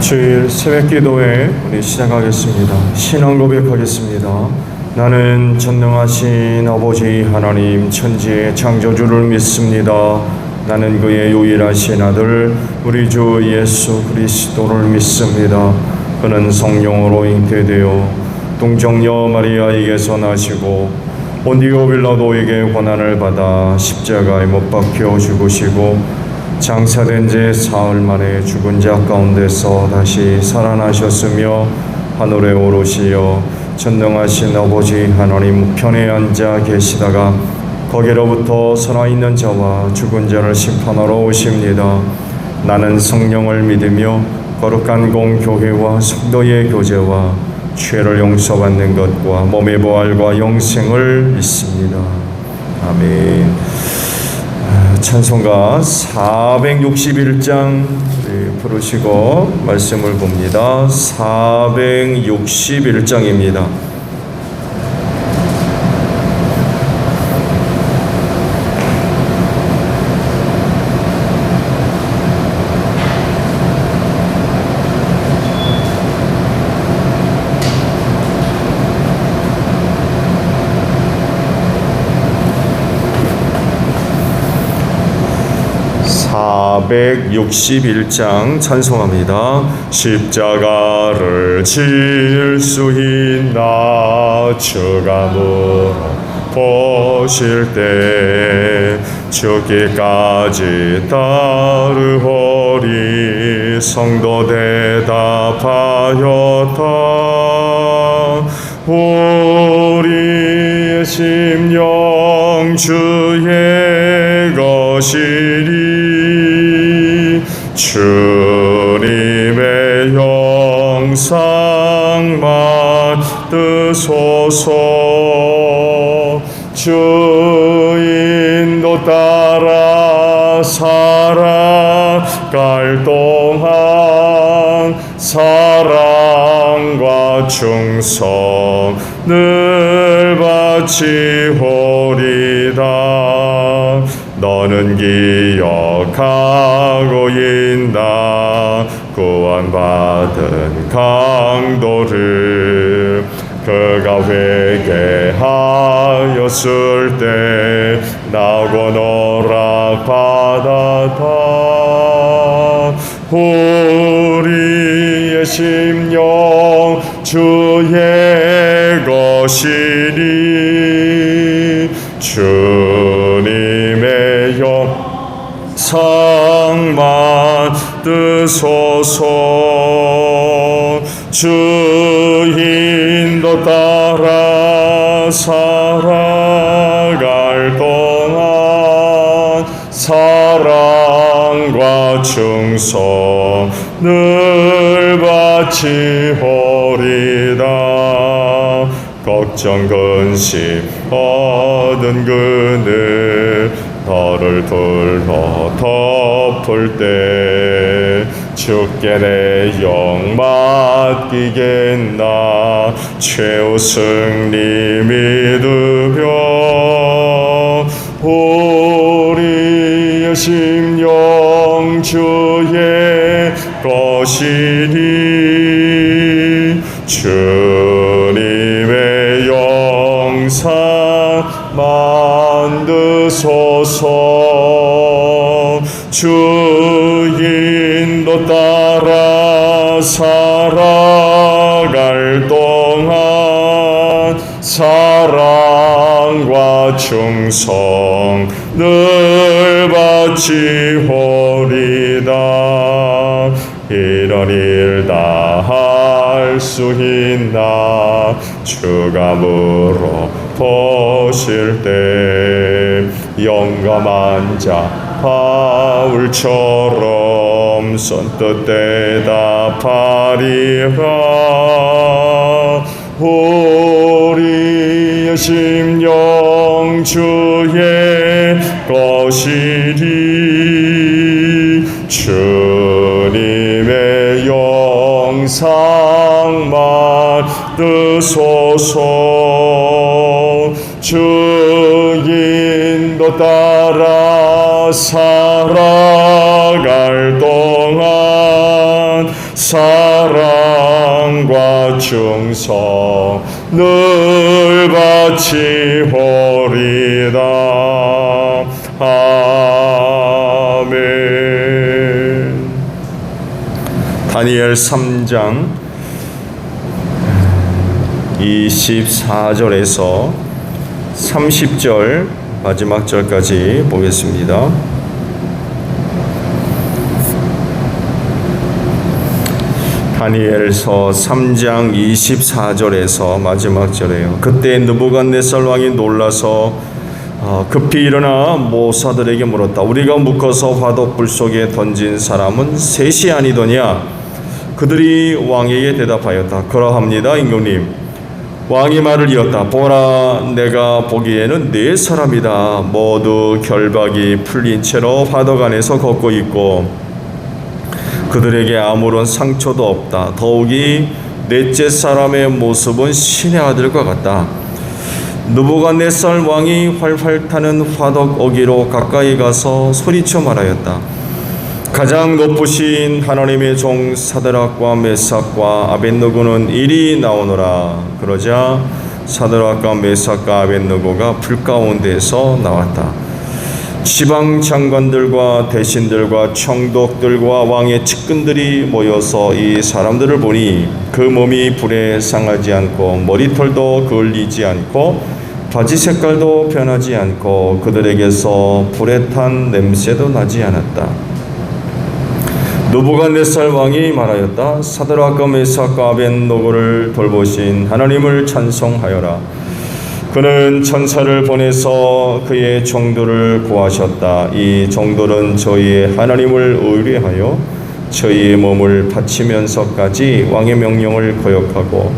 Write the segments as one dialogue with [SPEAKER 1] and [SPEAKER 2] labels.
[SPEAKER 1] 주일 새벽 기도회 우리 시작하겠습니다. 신앙 고백하겠습니다. 나는 전능하신 아버지 하나님 천지의 창조주를 믿습니다. 나는 그의 유일하신 아들 우리 주 예수 그리스도를 믿습니다. 그는 성령으로 잉태되어 동정녀 마리아에게서 나시고 본디오 빌라도에게 고난을 받아 십자가에 못 박혀 죽으시고 장사된 지 사흘 만에 죽은 자 가운데서 다시 살아나셨으며 하늘에 오르시어 전능하신 아버지 하나님 우편에 앉아 계시다가 거기로부터 살아있는 자와 죽은 자를 심판하러 오십니다. 나는 성령을 믿으며 거룩한 공교회와 성도의 교제와 죄를 용서받는 것과 몸의 부활과 영생을 믿습니다. 아멘. 찬송가 461장 부르시고 말씀을 봅니다. 461장입니다. (461장) 찬송합니다. 십자가를 질 수 있나 주가 물어보실 때 죽기까지 따르오리. 성도 대답하였다. 우리의 심령 주의 것이리. 주님의 영상 받으소서. 주인도 따라 살아갈 동안 사랑과 충성을 바치오리다. 너는 기억하고 있나 구원받은 강도를. 그가 회개하였을 때 나고 노락받았다. 우리의 심령 주의 것이니. 주님의 영상 받으소서. 주인도 따라 살아갈 동안 사랑과 충성을 바치오리다. 걱정 근심 얻은 그늘 너를 둘러 덮을 때 주께 내 영 맡기겠나. 최후 승리 믿으며 우리의 심령 주의 것이니. 주님의 영상 만드소서. 주인도 따라 살아갈 동안 사랑과 충성을 바치오리다. 이런 일 다 할 수 있나 주가 물어보실 때 영감한 자 바울처럼 선뜻 대답하리라. 우리의 심령 주의 것이니. 주님의 영상 받으소서. 주인도 따라 살아갈 동안 사랑과 충성 늘 바치오리다. 아멘. 다니엘 3장 24절에서 30절 마지막 절까지 보겠습니다. 다니엘서 3장 24절에서 마지막 절이에요. 그때 느부갓네살 왕이 놀라서 급히 일어나 모사들에게 물었다. 우리가 묶어서 화덕불 속에 던진 사람은 셋이 아니더냐? 그들이 왕에게 대답하였다. 그러합니다, 임금님. 왕이 말을 이었다. 보라, 내가 보기에는 네 사람이다. 모두 결박이 풀린 채로 화덕 안에서 걷고 있고 그들에게 아무런 상처도 없다. 더욱이 넷째 사람의 모습은 신의 아들과 같다. 느부갓네살 왕이 활활 타는 화덕 어기로 가까이 가서 소리쳐 말하였다. 가장 높으신 하나님의 종 사드락과 메삭과 아벳느고는 이리 나오너라. 그러자 사드락과 메삭과 아벳느고가 불 가운데서 나왔다. 지방 장관들과 대신들과 총독들과 왕의 측근들이 모여서 이 사람들을 보니 그 몸이 불에 상하지 않고 머리털도 그을리지 않고 바지 색깔도 변하지 않고 그들에게서 불에 탄 냄새도 나지 않았다. 느부갓네살 왕이 말하였다. 사드락과 메삭과 아벳느고를 돌보신 하나님을 찬송하여라. 그는 천사를 보내서 그의 종들을 구하셨다. 이 종들은 저희의 하나님을 의뢰하여 저희의 몸을 바치면서까지 왕의 명령을 거역하고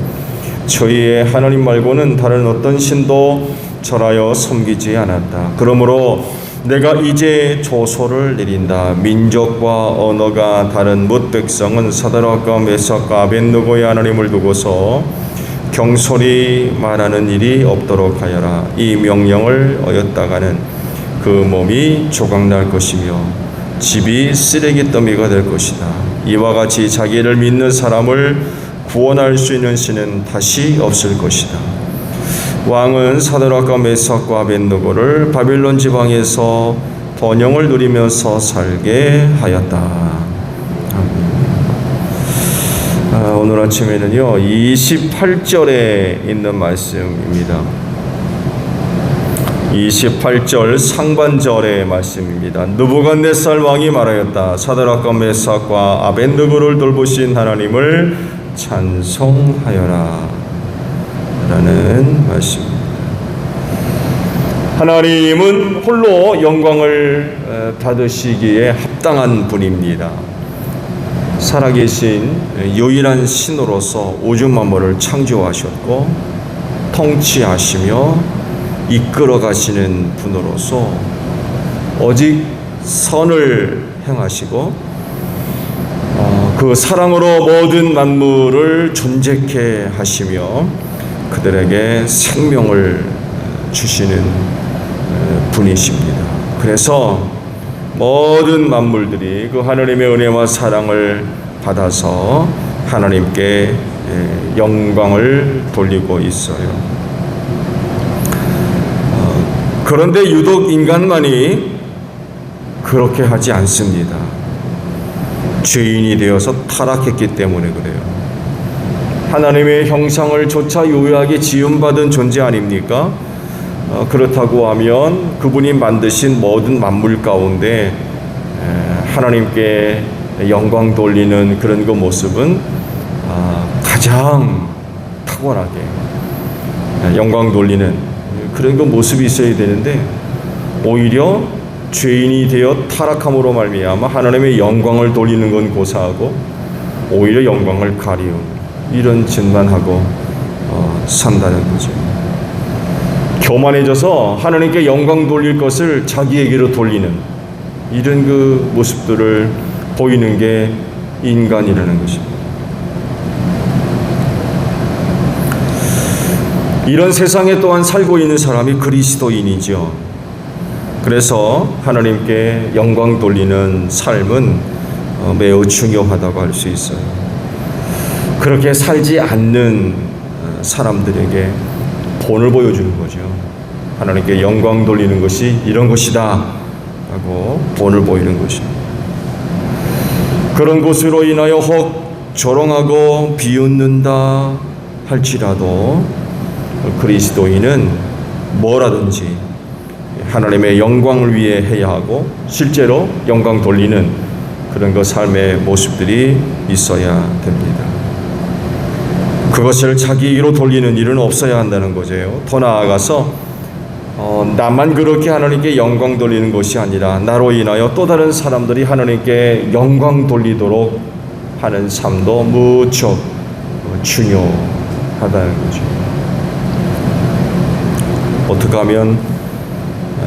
[SPEAKER 1] 저희의 하나님 말고는 다른 어떤 신도 절하여 섬기지 않았다. 그러므로 내가 이제 조소를 내린다. 민족과 언어가 다른 뭇 백성은 사드락과 메삭과 아벳느고의 하나님을 두고서 경솔히 말하는 일이 없도록 하여라. 이 명령을 어겼다가는 그 몸이 조각날 것이며 집이 쓰레기 더미가 될 것이다. 이와 같이 자기를 믿는 사람을 구원할 수 있는 신은 다시 없을 것이다. 왕은 사드락과 메삭과 아벳느고를 바빌론 지방에서 번영을 누리면서 살게 하였다. 오늘 아침에는요 28절에 있는 말씀입니다. 28절 상반절의 말씀입니다. 느부갓네살 왕이 말하였다. 사드락과 메삭과 아벳느고를 돌보신 하나님을 찬송하여라 라는 말씀입니다. 하나님은 홀로 영광을 받으시기에 합당한 분입니다. 살아계신 유일한 신으로서 우주 만물을 창조하셨고 통치하시며 이끌어 가시는 분으로서 오직 선을 행하시고 그 사랑으로 모든 만물을 존재케 하시며 그들에게 생명을 주시는 분이십니다. 그래서 모든 만물들이 그 하나님의 은혜와 사랑을 받아서 하나님께 영광을 돌리고 있어요. 그런데 유독 인간만이 그렇게 하지 않습니다. 죄인이 되어서 타락했기 때문에 그래요. 하나님의 형상을 조차 유효하게 지음받은 존재 아닙니까? 그렇다고 하면 그분이 만드신 모든 만물 가운데 하나님께 영광 돌리는 그런 그 모습은 가장 탁월하게 영광 돌리는 그런 그 모습이 있어야 되는데 오히려 죄인이 되어 타락함으로 말미암아 하나님의 영광을 돌리는 건 고사하고 오히려 영광을 가리우는 이런 짓만 하고 산다는 거죠. 교만해져서 하나님께 영광 돌릴 것을 자기에게로 돌리는 이런 그 모습들을 보이는 게 인간이라는 것입니다. 이런 세상에 또한 살고 있는 사람이 그리스도인이죠. 그래서 하나님께 영광 돌리는 삶은 매우 중요하다고 할 수 있어요. 그렇게 살지 않는 사람들에게 본을 보여주는 거죠. 하나님께 영광 돌리는 것이 이런 것이다 하고 본을 보이는 것입니다. 그런 것으로 인하여 혹 조롱하고 비웃는다 할지라도 그리스도인은 뭐라든지 하나님의 영광을 위해 해야 하고 실제로 영광 돌리는 그런 그 삶의 모습들이 있어야 됩니다. 그것을 자기로 돌리는 일은 없어야 한다는 거죠. 더 나아가서 나만 그렇게 하나님께 영광 돌리는 것이 아니라 나로 인하여 또 다른 사람들이 하나님께 영광 돌리도록 하는 삶도 무척 중요하다는 거죠. 어떻게 하면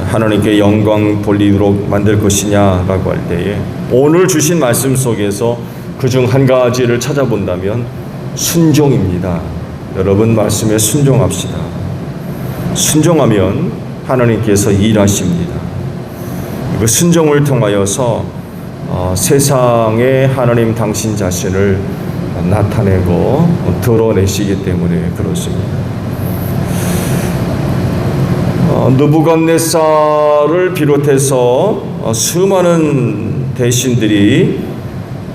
[SPEAKER 1] 하나님께 영광 돌리도록 만들 것이냐라고 할 때에 오늘 주신 말씀 속에서 그중 한 가지를 찾아본다면 순종입니다. 여러분 말씀에 순종합시다. 순종하면 하나님께서 일하십니다. 그 순종을 통하여서 세상에 하나님 당신 자신을 나타내고 드러내시기 때문에 그렇습니다. 느부갓네살을 비롯해서 수많은 대신들이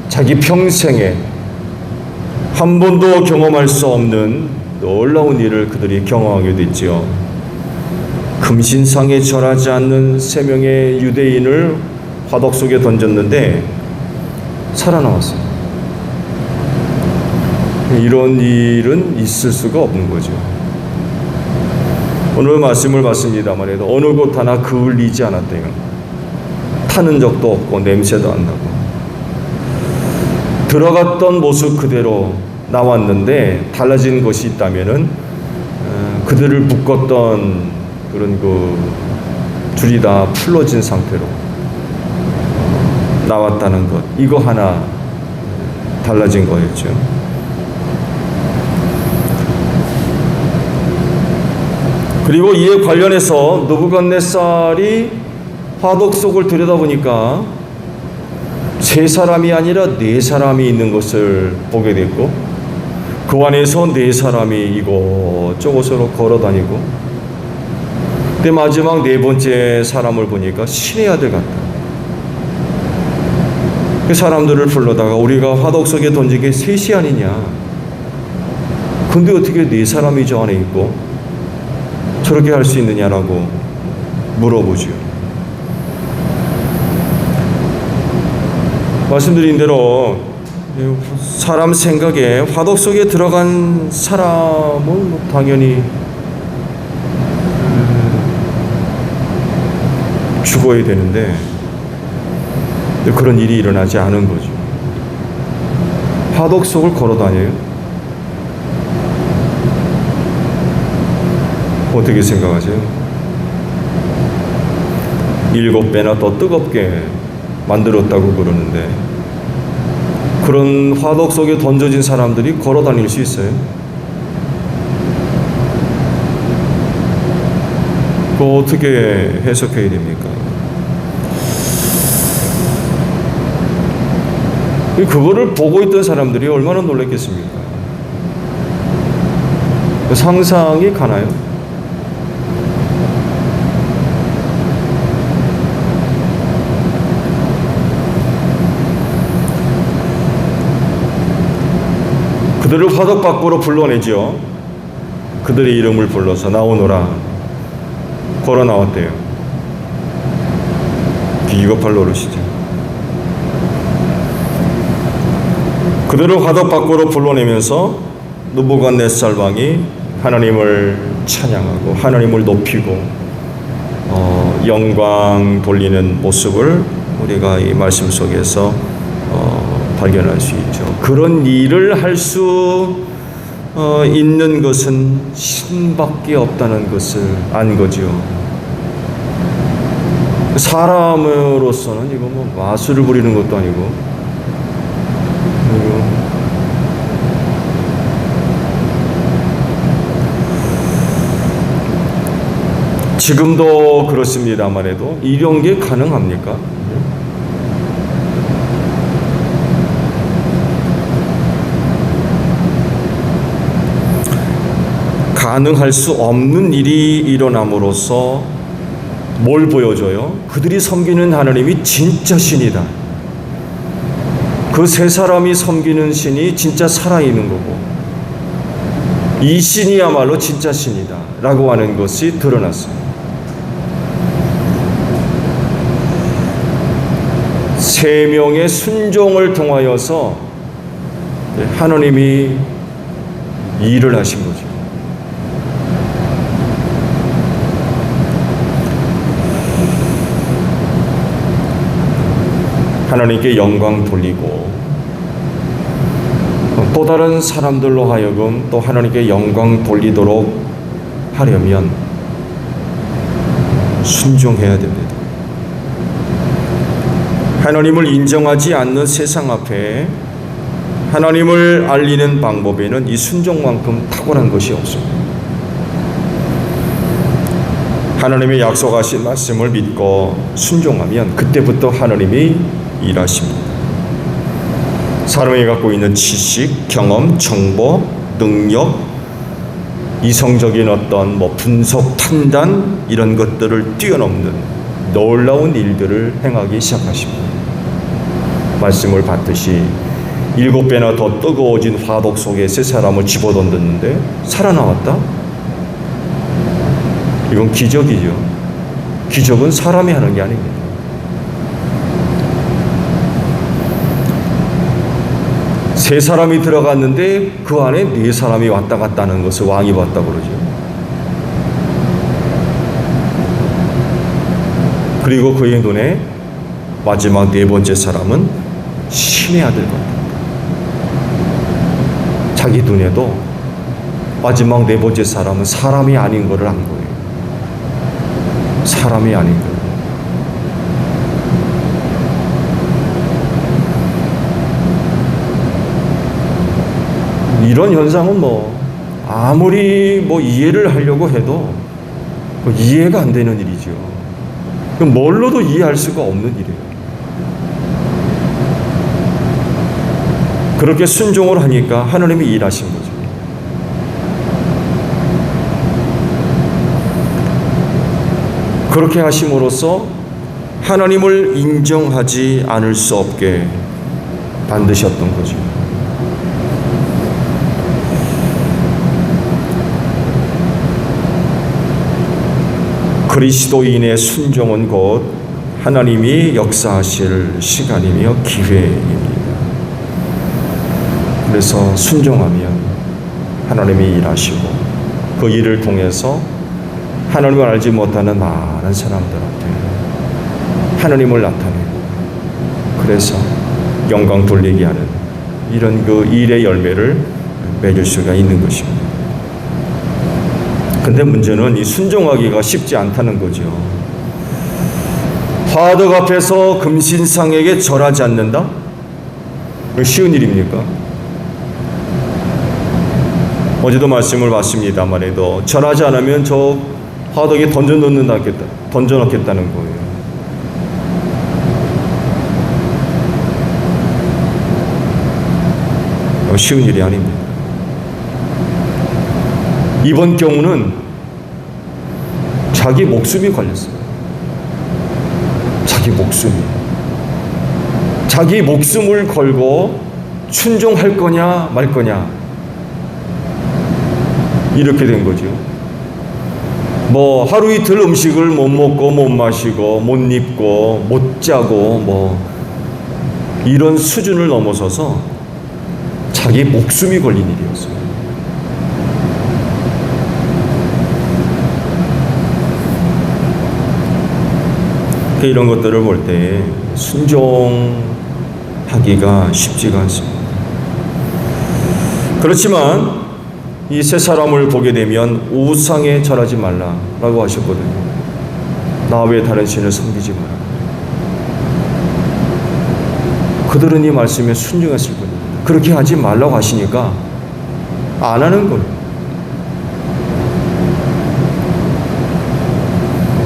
[SPEAKER 1] 자기 평생에 한 번도 경험할 수 없는 놀라운 일을 그들이 경험하게 됐지요. 금신상에 절하지 않는 3명의 유대인을 화덕 속에 던졌는데 살아나왔어요. 이런 일은 있을 수가 없는 거죠. 오늘 말씀을 봤습니다만 해도 어느 곳 하나 그을리지 않았대요. 타는 적도 없고 냄새도 안 나고 들어갔던 모습 그대로 나왔는데 달라진 것이 있다면은 그들을 묶었던 그런 그 줄이 다 풀러진 상태로 나왔다는 것, 이거 하나 달라진 거였죠. 그리고 이에 관련해서 느부갓네살이 화덕 속을 들여다보니까 3사람이 아니라 4사람이 있는 것을 보게 됐고 그 안에서 4사람이 이곳저곳으로 걸어다니고 근데 마지막 4번째 사람을 보니까 신의 아들 같다. 그 사람들을 불러다가 우리가 화덕 속에 던진 게 3이 아니냐, 근데 어떻게 4사람이 저 안에 있고 저렇게 할 수 있느냐라고 물어보죠. 말씀드린 대로 사람 생각에 화덕 속에 들어간 사람은 당연히 죽어야 되는데 그런 일이 일어나지 않은 거죠. 화덕 속을 걸어 다녀요. 어떻게 생각하세요? 7배나 더 뜨겁게 만들었다고 그러는데 그런 화덕 속에 던져진 사람들이 걸어 다닐 수 있어요? 그거 어떻게 해석해야 됩니까? 그거를 보고 있던 사람들이 얼마나 놀랐겠습니까? 상상이 가나요? 그들을 화덕 밖으로 불러내지요. 그들의 이름을 불러서 나오너라 걸어 나왔대요. 비겁할 노릇이죠. 그들을 화덕 밖으로 불러내면서 느부갓네살 왕이 하나님을 찬양하고 하나님을 높이고 영광 돌리는 모습을 우리가 이 말씀 속에서 발견할 수 있죠. 그런 일을 할 수 있는 것은 신밖에 없다는 것을 안 거죠. 사람으로서는 이거 뭐 마술을 부리는 것도 아니고 지금도 그렇습니다만 해도 이런 게 가능합니까? 가능할 수 없는 일이 일어남으로써 뭘 보여줘요? 그들이 섬기는 하나님이 진짜 신이다. 그 세 사람이 섬기는 신이 진짜 살아있는 거고 이 신이야말로 진짜 신이다 라고 하는 것이 드러났어요. 세 명의 순종을 통하여서 하나님이 일을 하신 거죠. 하나님께 영광 돌리고 또 다른 사람들로 하여금 또 하나님께 영광 돌리도록 하려면 순종해야 됩니다. 하나님을 인정하지 않는 세상 앞에 하나님을 알리는 방법에는 이 순종만큼 탁월한 것이 없습니다. 하나님의 약속하신 말씀을 믿고 순종하면 그때부터 하나님이 일하십니다. 사람이 갖고 있는 지식, 경험, 정보, 능력, 이성적인 어떤 분석, 판단 이런 것들을 뛰어넘는 놀라운 일들을 행하기 시작하십니다. 말씀을 받듯이 7배나 더 뜨거워진 화독 속에 세 사람을 집어던졌는데 살아나왔다? 이건 기적이죠. 기적은 사람이 하는 게 아닙니다. 세 사람이 들어갔는데 그 안에 네 사람이 왔다 갔다 하는 것을 왕이 봤다 그러죠. 그리고 그의 눈에 마지막 네 번째 사람은 신의 아들 같다. 자기 눈에도 마지막 네 번째 사람은 사람이 아닌 것을 안 거예요. 사람이 아닌 거예요. 이런 현상은 아무리 이해를 하려고 해도 이해가 안 되는 일이죠. 뭘로도 이해할 수가 없는 일이에요. 그렇게 순종을 하니까 하나님이 일하신 거죠. 그렇게 하심으로써 하나님을 인정하지 않을 수 없게 만드셨던 거죠. 그리스도인의 순종은 곧 하나님이 역사하실 시간이며 기회입니다. 그래서 순종하면 하나님이 일하시고 그 일을 통해서 하나님을 알지 못하는 많은 사람들한테 하나님을 나타내고 그래서 영광 돌리게 하는 이런 그 일의 열매를 맺을 수가 있는 것입니다. 근데 문제는 이 순종하기가 쉽지 않다는 거죠. 화덕 앞에서 금신상에게 절하지 않는다? 쉬운 일입니까? 어제도 말씀을 봤습니다만에도 절하지 않으면 저 화덕에 던져놓겠다는 거예요. 쉬운 일이 아닙니다. 이번 경우는 자기 목숨이 걸렸어요. 자기 목숨을 걸고 순종할 거냐 말 거냐 이렇게 된 거죠. 하루 이틀 음식을 못 먹고 못 마시고 못 입고 못 자고 이런 수준을 넘어서서 자기 목숨이 걸린 일이었어요. 이런 것들을 볼 때 순종하기가 쉽지가 않습니다. 그렇지만 이 세 사람을 보게 되면 우상에 절하지 말라라고 하셨거든요. 나 외에 다른 신을 섬기지 마라. 그들은 이 말씀에 순종했을 겁니다. 그렇게 하지 말라고 하시니까 안 하는 거예요.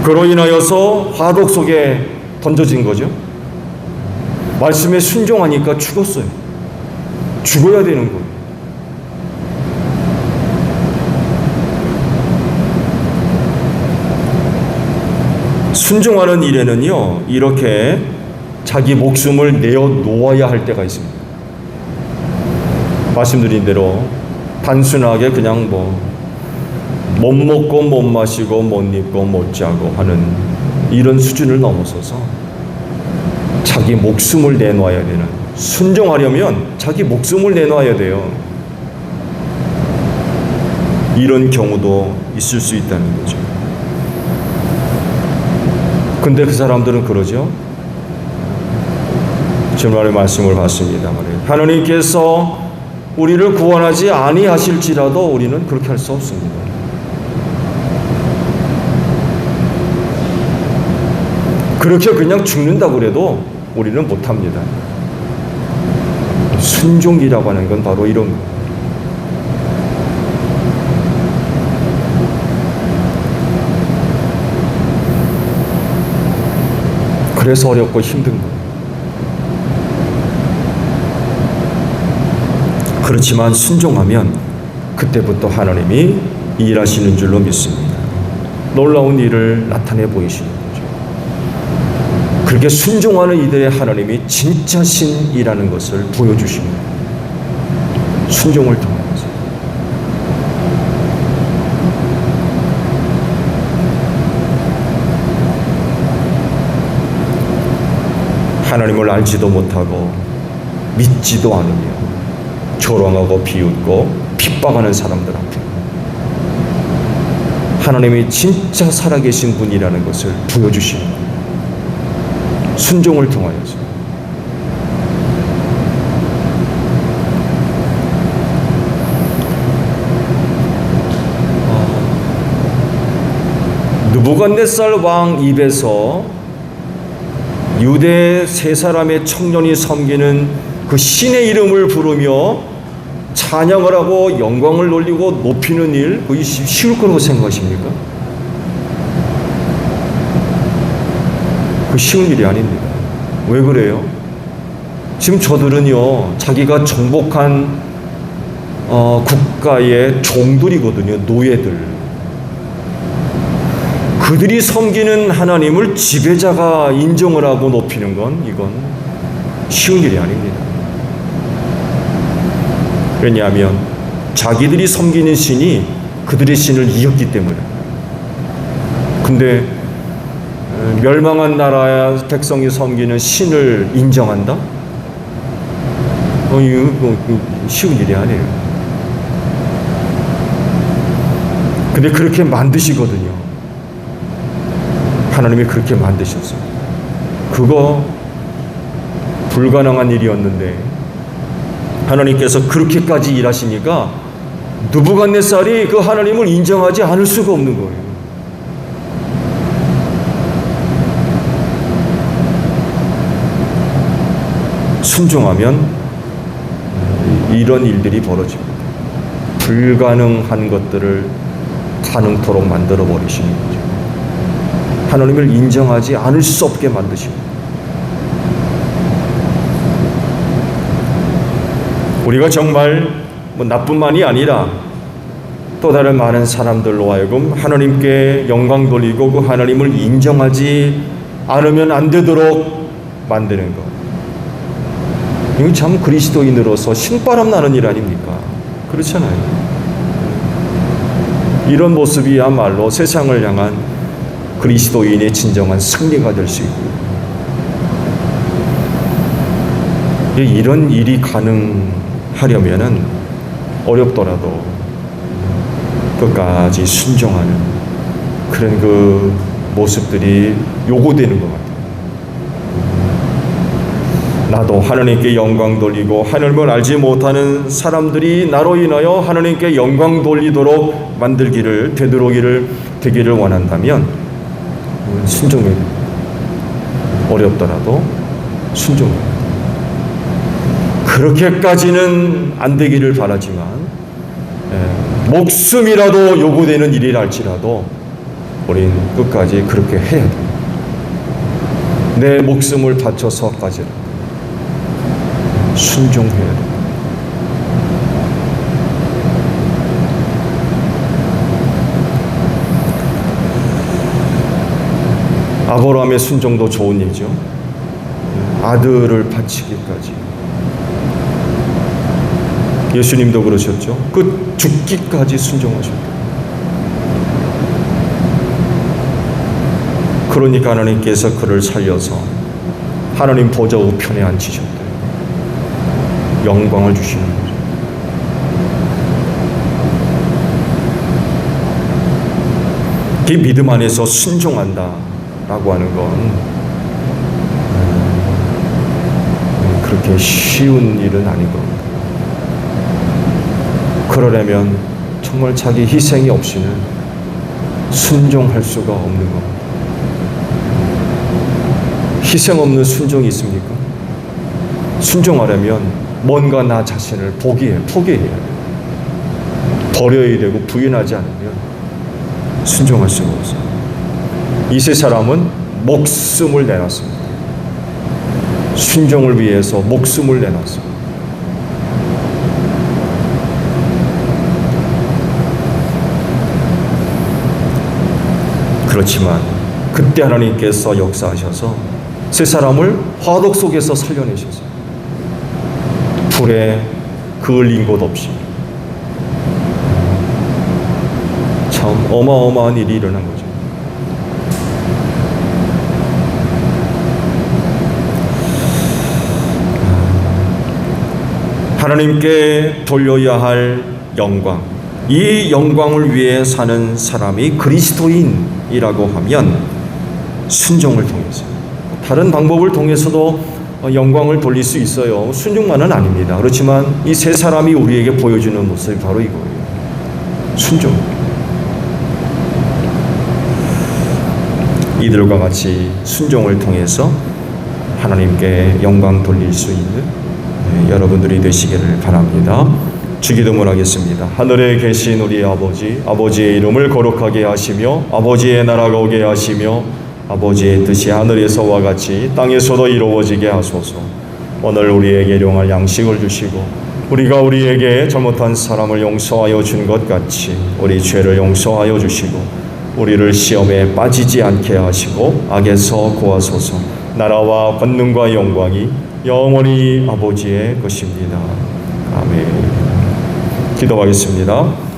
[SPEAKER 1] 그로 인하여서 화독 속에 던져진 거죠. 말씀에 순종하니까 죽었어요. 죽어야 되는 거예요. 순종하는 일에는요, 이렇게 자기 목숨을 내어 놓아야 할 때가 있습니다. 말씀드린 대로 단순하게 그냥 못 먹고 못 마시고 못 입고 못 자고 하는 이런 수준을 넘어서서 자기 목숨을 내놔야 되는, 순종하려면 자기 목숨을 내놔야 돼요. 이런 경우도 있을 수 있다는 거죠. 근데 그 사람들은 그러죠. 주말의 말씀을 봤습니다. 하나님께서 우리를 구원하지 아니하실지라도 우리는 그렇게 할 수 없습니다. 그렇게 그냥 죽는다고 그래도 우리는 못합니다. 순종이라고 하는 건 바로 이런 거예요. 그래서 어렵고 힘든 거예요. 그렇지만 순종하면 그때부터 하나님이 일하시는 줄로 믿습니다. 놀라운 일을 나타내 보이시는 거죠. 그렇게 순종하는 이들의 하나님이 진짜 신이라는 것을 보여주시는 거예요. 순종을 통해서. 하나님을 알지도 못하고 믿지도 않으며 조롱하고 비웃고 핍박하는 사람들 앞에 하나님이 진짜 살아계신 분이라는 것을 보여주시는 거예요. 순종을 통하여서. 느부갓네살 왕 입에서 유대 세 사람의 청년이 섬기는 그 신의 이름을 부르며 찬양을 하고 영광을 돌리고 높이는 일, 그게 쉬울 거라고 생각하십니까? 그 쉬운 일이 아닙니다. 왜 그래요? 지금 저들은요, 자기가 정복한 국가의 종들이거든요. 노예들. 그들이 섬기는 하나님을 지배자가 인정을 하고 높이는 건 이건 쉬운 일이 아닙니다. 왜냐하면 자기들이 섬기는 신이 그들의 신을 이겼기 때문에. 근데 멸망한 나라의 백성이 섬기는 신을 인정한다? 이거 쉬운 일이 아니에요. 근데 그렇게 만드시거든요. 하나님이 그렇게 만드셨어요. 그거 불가능한 일이었는데 하나님께서 그렇게까지 일하시니까 느부갓네살이 그 하나님을 인정하지 않을 수가 없는 거예요. 순종하면 이런 일들이 벌어집니다. 불가능한 것들을 가능토록 만들어 버리시는 거죠. 하나님을 인정하지 않을 수 없게 만드십니다. 우리가 정말 나뿐만이 아니라 또 다른 많은 사람들로 하여금 하나님께 영광 돌리고 그 하나님을 인정하지 않으면 안 되도록 만드는 것. 이거 참 그리스도인으로서 신바람 나는 일 아닙니까? 그렇잖아요. 이런 모습이야말로 세상을 향한 그리스도인의 진정한 승리가 될 수 있고요. 이런 일이 가능하려면은 어렵더라도 끝까지 순종하는 그런 그 모습들이 요구되는 것 같아요. 나도 하나님께 영광 돌리고 하나님을 알지 못하는 사람들이 나로 인하여 하나님께 영광 돌리도록 만들기를 되기를 원한다면 순종해야 됩니다. 어렵더라도 순종해야 됩니다. 그렇게까지는 안 되기를 바라지만 목숨이라도 요구되는 일이라 할지라도 우린 끝까지 그렇게 해야 됩니다. 내 목숨을 바쳐서까지는 순종해야 됩니다. 아브라함의 순종도 좋은 예죠. 아들을 바치기까지. 예수님도 그러셨죠. 그 죽기까지 순종하셨다. 그러니까 하나님께서 그를 살려서 하나님 보좌 우편에 앉히셨대요. 영광을 주시는 거죠. 그 믿음 안에서 순종한다라고 하는 건 그렇게 쉬운 일은 아닌 겁니다. 그러려면 정말 자기 희생이 없이는 순종할 수가 없는 겁니다. 희생 없는 순종이 있습니까? 순종하려면 뭔가 나 자신을 포기해야 돼요. 버려야 되고 부인하지 않으면 순종할 수가 없어요. 이 세 사람은 목숨을 내놨습니다. 순종을 위해서 목숨을 내놨습니다. 그렇지만 그때 하나님께서 역사하셔서 세 사람을 화덕 속에서 살려내셨어요. 불에 그을린 곳 없이. 참 어마어마한 일이 일어난 거죠. 하나님께 돌려야 할 영광, 이 영광을 위해 사는 사람이 그리스도인이라고 하면 순종을 통해서, 다른 방법을 통해서도 영광을 돌릴 수 있어요. 순종만은 아닙니다. 그렇지만 이 세 사람이 우리에게 보여주는 모습이 바로 이거예요. 순종. 이들과 같이 순종을 통해서 하나님께 영광 돌릴 수 있는 여러분들이 되시기를 바랍니다. 주기도문 하겠습니다. 하늘에 계신 우리 아버지, 아버지의 이름을 거룩하게 하시며 아버지의 나라가 오게 하시며 아버지의 뜻이 하늘에서와 같이 땅에서도 이루어지게 하소서. 오늘 우리에게 일용할 양식을 주시고 우리가 우리에게 잘못한 사람을 용서하여 준 것 같이 우리 죄를 용서하여 주시고 우리를 시험에 빠지지 않게 하시고 악에서 구하소서. 나라와 권능과 영광이 영원히 아버지의 것입니다. 아멘. 기도하겠습니다.